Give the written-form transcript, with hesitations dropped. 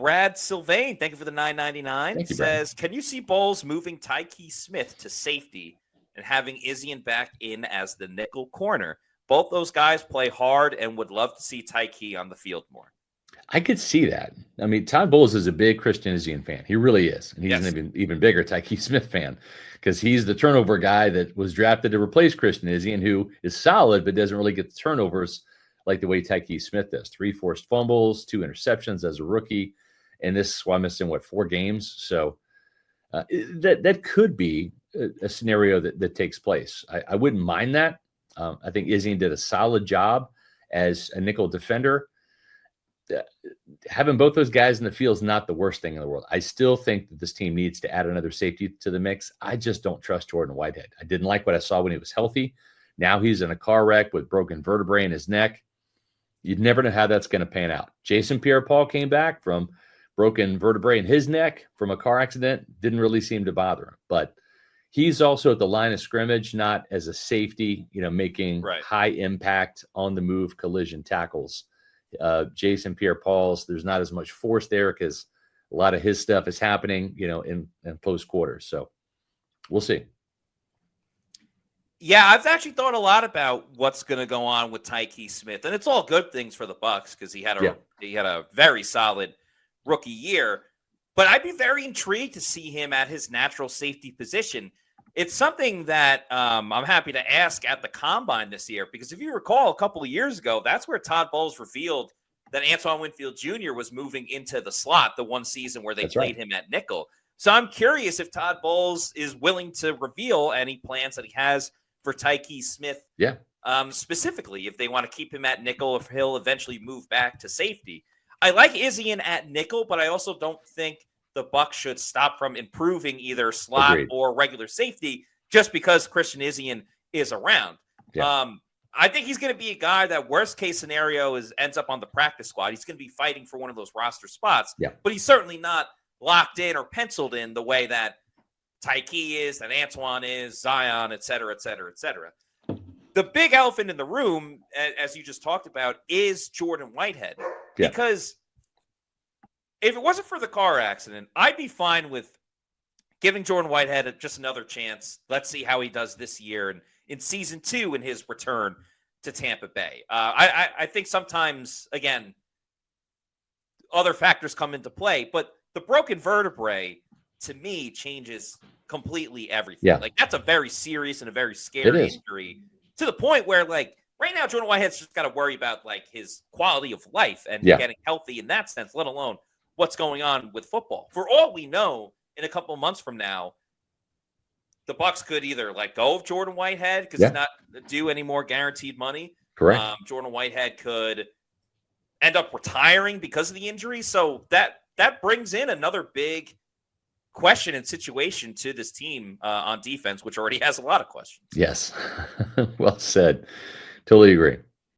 Brad Sylvain, thank you for the $9.99. Thank you, says, can you see Bowles moving Tykee Smith to safety and having Izien back in as the nickel corner? Both those guys play hard and would love to see Tykee on the field more. I could see that. I mean, Todd Bowles is a big Christian Izien fan. He really is. And he's an even bigger Tykee Smith fan because he's the turnover guy that was drafted to replace Christian Izien, who is solid but doesn't really get the turnovers like the way Tykee Smith does. 3 forced fumbles, 2 interceptions as a rookie. And this is why I'm missing, 4 games? So that could be a scenario that takes place. I wouldn't mind that. I think Izien did a solid job as a nickel defender. Having both those guys in the field is not the worst thing in the world. I still think that this team needs to add another safety to the mix. I just don't trust Jordan Whitehead. I didn't like what I saw when he was healthy. Now he's in a car wreck with broken vertebrae in his neck. You'd never know how that's going to pan out. Jason Pierre-Paul came back from broken vertebrae in his neck from a car accident. Didn't really seem to bother him. But he's also at the line of scrimmage, not as a safety, making high impact on the move collision tackles. Jason Pierre-Paul's, there's not as much force there because a lot of his stuff is happening, in close quarters. So we'll see. Yeah, I've actually thought a lot about what's going to go on with Tykee Smith, and it's all good things for the Bucs because he had a very solid rookie year. But I'd be very intrigued to see him at his natural safety position. It's something that I'm happy to ask at the Combine this year because if you recall a couple of years ago, that's where Todd Bowles revealed that Antoine Winfield Jr. was moving into the slot the one season where they played him at nickel. So I'm curious if Todd Bowles is willing to reveal any plans that he has for Tykee Smith, specifically, if they want to keep him at nickel, if he'll eventually move back to safety. I like Izien at nickel, but I also don't think the Bucs should stop from improving either slot or regular safety just because Christian Izien is around. Yeah. I think he's going to be a guy that worst case scenario ends up on the practice squad. He's going to be fighting for one of those roster spots, but he's certainly not locked in or penciled in the way that Tykee is, that Antoine is, Zion, et cetera, et cetera, et cetera. The big elephant in the room, as you just talked about, is Jordan Whitehead. Yeah. Because if it wasn't for the car accident, I'd be fine with giving Jordan Whitehead just another chance. Let's see how he does this year and in season 2 in his return to Tampa Bay. I think sometimes, again, other factors come into play, but the broken vertebrae, to me, changes completely everything. Yeah. Like, that's a very serious and a very scary injury to the point where, like, right now, Jordan Whitehead's just got to worry about, like, his quality of life and getting healthy in that sense, let alone what's going on with football. For all we know, in a couple of months from now, the Bucs could either let go of Jordan Whitehead because he's not due any more guaranteed money. Correct. Jordan Whitehead could end up retiring because of the injury. So that brings in another big question and situation to this team on defense, which already has a lot of questions. Yes. Well said. Totally agree.